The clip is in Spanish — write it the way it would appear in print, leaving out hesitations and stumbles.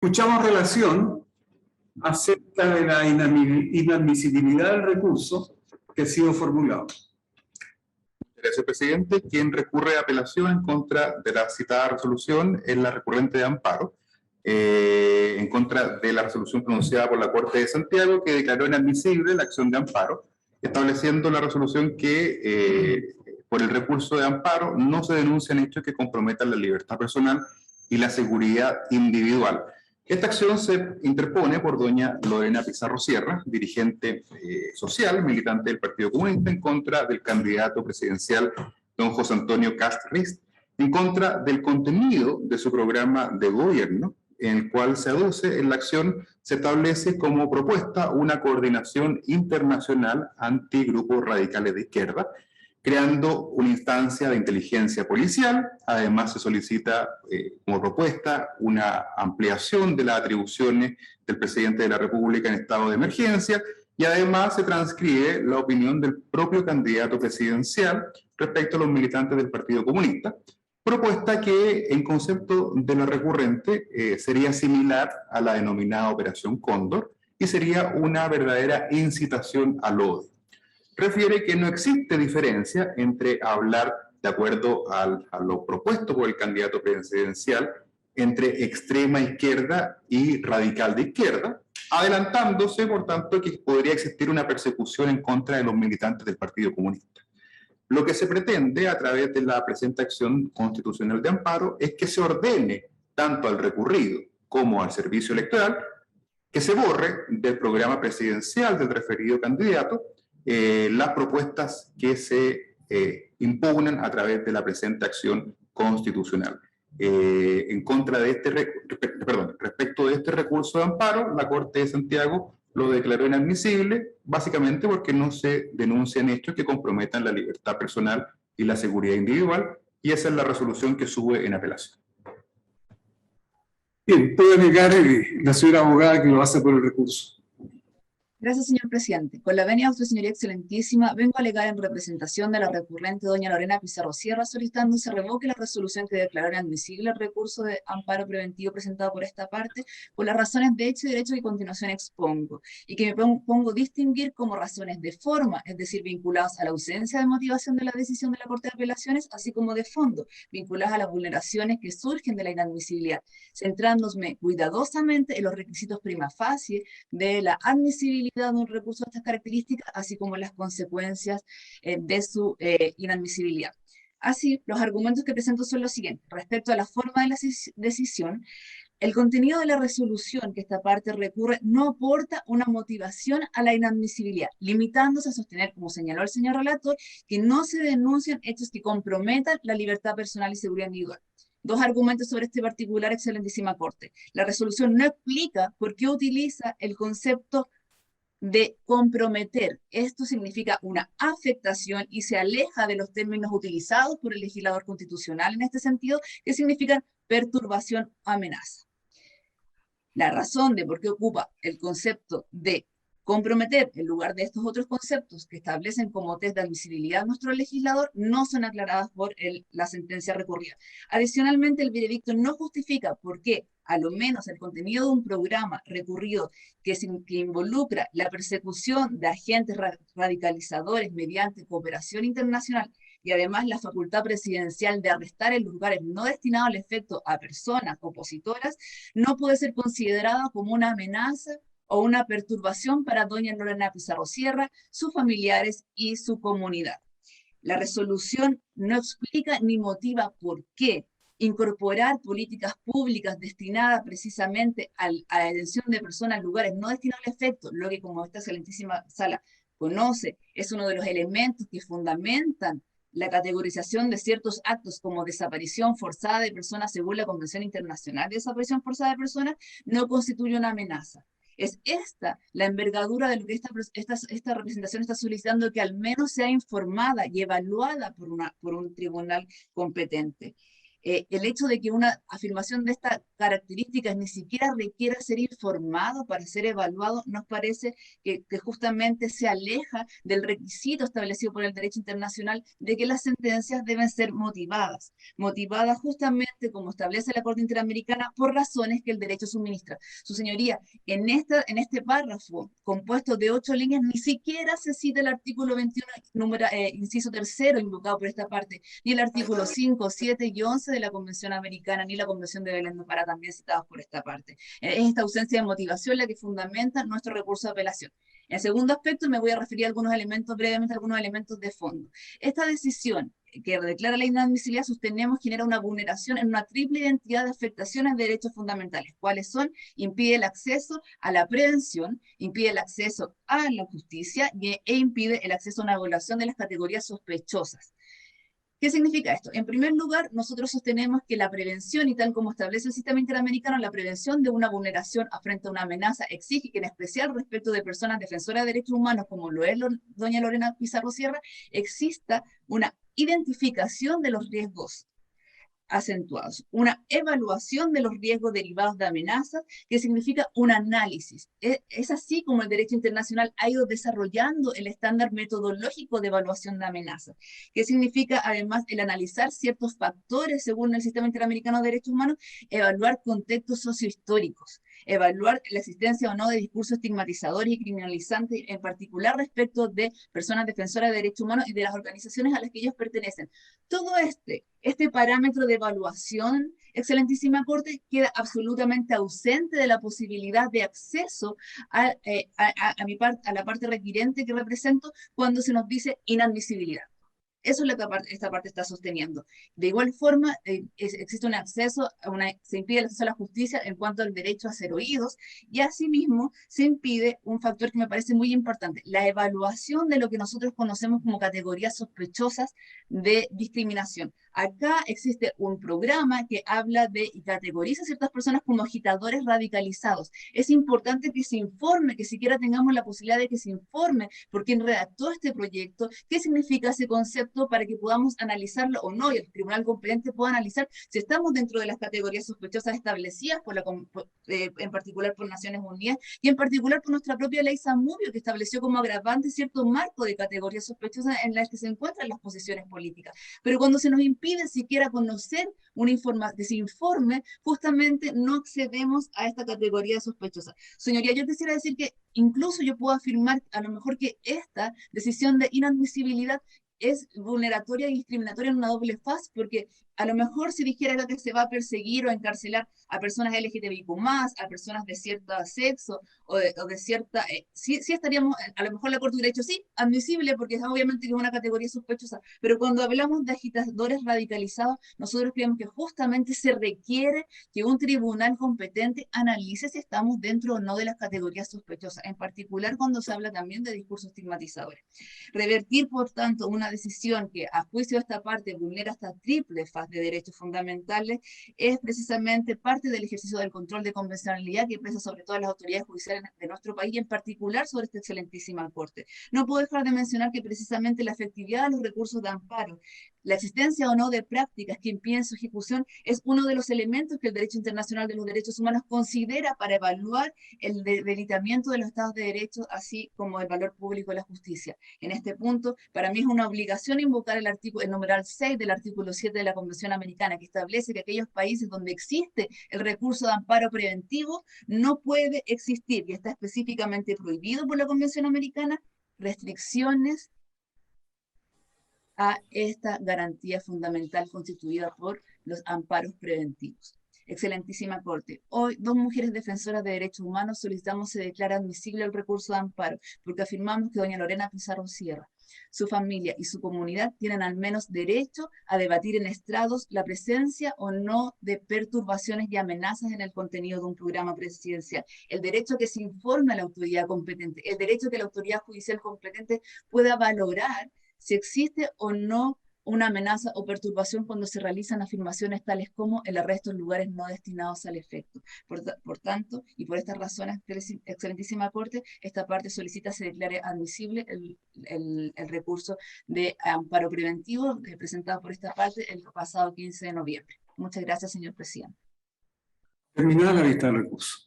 Escuchamos relación acerca de la inadmisibilidad del recurso que ha sido formulado. Gracias, presidente. Quien recurre a apelación en contra de la citada resolución es la recurrente de amparo, en contra de la resolución pronunciada por la Corte de Santiago, que declaró inadmisible la acción de amparo, estableciendo la resolución que por el recurso de amparo no se denuncian hechos que comprometan la libertad personal y la seguridad individual. Esta acción se interpone por doña Lorena Pizarro Sierra, dirigente social, militante del Partido Comunista, en contra del candidato presidencial don José Antonio Kast Rist, en contra del contenido de su programa de gobierno, en el cual se aduce en la acción, se establece como propuesta una coordinación internacional antigrupos radicales de izquierda, creando una instancia de inteligencia policial. Además, se solicita como propuesta una ampliación de las atribuciones del presidente de la República en estado de emergencia, y además se transcribe la opinión del propio candidato presidencial respecto a los militantes del Partido Comunista, propuesta que en concepto de la recurrente sería similar a la denominada Operación Cóndor y sería una verdadera incitación al odio. Refiere que no existe diferencia entre hablar, de acuerdo a lo propuesto por el candidato presidencial, entre extrema izquierda y radical de izquierda, adelantándose, por tanto, que podría existir una persecución en contra de los militantes del Partido Comunista. Lo que se pretende a través de la presente acción constitucional de amparo es que se ordene tanto al recurrido como al servicio electoral que se borre del programa presidencial del referido candidato las propuestas que se impugnan a través de la presente acción constitucional. En contra de respecto de este recurso de amparo, la Corte de Santiago lo declaró inadmisible, básicamente porque no se denuncian hechos que comprometan la libertad personal y la seguridad individual, y esa es la resolución que sube en apelación. Bien, puede negar la señora abogada que lo hace por el recurso. Gracias, señor presidente. Con la venia de usted, señoría excelentísima, vengo a alegar en representación de la recurrente doña Lorena Pizarro Sierra, solicitando se revoque la resolución que declaró inadmisible el recurso de amparo preventivo presentado por esta parte, por las razones de hecho y derecho que a continuación expongo, y que me pongo distinguir como razones de forma, es decir, vinculadas a la ausencia de motivación de la decisión de la Corte de Apelaciones, así como de fondo, vinculadas a las vulneraciones que surgen de la inadmisibilidad, centrándome cuidadosamente en los requisitos prima facie de la admisibilidad de un recurso de estas características, así como las consecuencias de su inadmisibilidad. Así, los argumentos que presento son los siguientes. Respecto a la forma de la decisión, el contenido de la resolución que esta parte recurre no aporta una motivación a la inadmisibilidad, limitándose a sostener, como señaló el señor relator, que no se denuncian hechos que comprometan la libertad personal y seguridad individual. Dos argumentos sobre este particular, excelentísima Corte. La resolución no explica por qué utiliza el concepto de comprometer. Esto significa una afectación y se aleja de los términos utilizados por el legislador constitucional en este sentido, que significan perturbación o amenaza. La razón de por qué ocupa el concepto de comprometer en lugar de estos otros conceptos que establecen como test de admisibilidad nuestro legislador no son aclaradas por la sentencia recurrida. Adicionalmente, el veredicto no justifica por qué, a lo menos el contenido de un programa recurrido que involucra la persecución de agentes radicalizadores mediante cooperación internacional y además la facultad presidencial de arrestar en lugares no destinados al efecto a personas opositoras, no puede ser considerada como una amenaza o una perturbación para doña Lorena Pizarro Sierra, sus familiares y su comunidad. La resolución no explica ni motiva por qué incorporar políticas públicas destinadas precisamente a la detención de personas en lugares no destinados al efecto, lo que como esta excelentísima sala conoce, es uno de los elementos que fundamentan la categorización de ciertos actos como desaparición forzada de personas según la Convención Internacional de Desaparición Forzada de Personas, no constituye una amenaza. Es esta la envergadura de lo que esta representación está solicitando, que al menos sea informada y evaluada por un tribunal competente. El hecho de que una afirmación de esta característica ni siquiera requiera ser informado para ser evaluado, nos parece que justamente se aleja del requisito establecido por el derecho internacional de que las sentencias deben ser motivadas justamente como establece la Corte Interamericana por razones que el derecho suministra. Su señoría, en este párrafo compuesto de 8 líneas ni siquiera se cita el artículo 21, inciso tercero invocado por esta parte, ni el artículo 5, 7 y 11 de la Convención Americana, ni la Convención de Belén do Pará, también citados por esta parte. Es esta ausencia de motivación la que fundamenta nuestro recurso de apelación. En segundo aspecto, me voy a referir a algunos elementos, brevemente, a algunos elementos de fondo. Esta decisión que declara la inadmisibilidad, sostenemos, genera una vulneración en una triple identidad de afectaciones de derechos fundamentales. ¿Cuáles son? Impide el acceso a la prevención, impide el acceso a la justicia e impide el acceso a una evaluación de las categorías sospechosas. ¿Qué significa esto? En primer lugar, nosotros sostenemos que la prevención, y tal como establece el sistema interamericano, la prevención de una vulneración frente a una amenaza exige que, en especial respecto de personas defensoras de derechos humanos, como lo es doña Lorena Pizarro Sierra, exista una identificación de los riesgos acentuados, una evaluación de los riesgos derivados de amenazas, que significa un análisis. Es así como el derecho internacional ha ido desarrollando el estándar metodológico de evaluación de amenazas, que significa además el analizar ciertos factores según el sistema interamericano de derechos humanos, evaluar contextos sociohistóricos, evaluar la existencia o no de discursos estigmatizadores y criminalizantes, en particular respecto de personas defensoras de derechos humanos y de las organizaciones a las que ellos pertenecen. Todo este parámetro de evaluación, excelentísima Corte, queda absolutamente ausente de la posibilidad de acceso a la parte requirente que represento cuando se nos dice inadmisibilidad. Eso es lo que esta parte está sosteniendo. De igual forma, existe un acceso, se impide el acceso a la justicia en cuanto al derecho a ser oídos, y asimismo se impide un factor que me parece muy importante, la evaluación de lo que nosotros conocemos como categorías sospechosas de discriminación. Acá existe un programa que habla de y categoriza a ciertas personas como agitadores radicalizados. Es importante que se informe, que siquiera tengamos la posibilidad de que se informe por quien redactó este proyecto, qué significa ese concepto para que podamos analizarlo o no, y el tribunal competente pueda analizar si estamos dentro de las categorías sospechosas establecidas en particular por Naciones Unidas y en particular por nuestra propia ley Zamudio, que estableció como agravante cierto marco de categorías sospechosas en las que se encuentran las posiciones políticas. Pero cuando se nos impide siquiera conocer ese informe, justamente no accedemos a esta categoría sospechosa. Señoría, yo quisiera decir que incluso yo puedo afirmar a lo mejor que esta decisión de inadmisibilidad es vulneratoria y discriminatoria en una doble faz, porque a lo mejor si dijera que se va a perseguir o encarcelar a personas LGTBIQ+, a personas de cierto sexo o de cierta... sí estaríamos, a lo mejor la Corte hubiera dicho sí, admisible, porque obviamente es una categoría sospechosa, pero cuando hablamos de agitadores radicalizados, nosotros creemos que justamente se requiere que un tribunal competente analice si estamos dentro o no de las categorías sospechosas, en particular cuando se habla también de discursos estigmatizadores. Revertir, por tanto, una decisión que a juicio de esta parte vulnera esta triple faz de derechos fundamentales es precisamente parte del ejercicio del control de convencionalidad que pesa sobre todas las autoridades judiciales de nuestro país y en particular sobre esta excelentísima Corte. No puedo dejar de mencionar que precisamente la efectividad de los recursos de amparo, la existencia o no de prácticas que impiden su ejecución es uno de los elementos que el derecho internacional de los derechos humanos considera para evaluar el debilitamiento de los estados de derecho, así como el valor público de la justicia. En este punto, para mí es una obligación invocar el numeral 6 del artículo 7 de la Convención Americana, que establece que aquellos países donde existe el recurso de amparo preventivo no puede existir, y está específicamente prohibido por la Convención Americana, restricciones a esta garantía fundamental constituida por los amparos preventivos. Excelentísima Corte, hoy 2 mujeres defensoras de derechos humanos solicitamos se declare admisible el recurso de amparo porque afirmamos que doña Lorena Pizarro Sierra, su familia y su comunidad tienen al menos derecho a debatir en estrados la presencia o no de perturbaciones y amenazas en el contenido de un programa presidencial, el derecho a que se informe a la autoridad competente, el derecho a que la autoridad judicial competente pueda valorar si existe o no una amenaza o perturbación cuando se realizan afirmaciones tales como el arresto en lugares no destinados al efecto. Por tanto, y por estas razones, excelentísima Corte, esta parte solicita se declare admisible el recurso de amparo preventivo presentado por esta parte el pasado 15 de noviembre. Muchas gracias, señor presidente. Terminada la vista del recurso.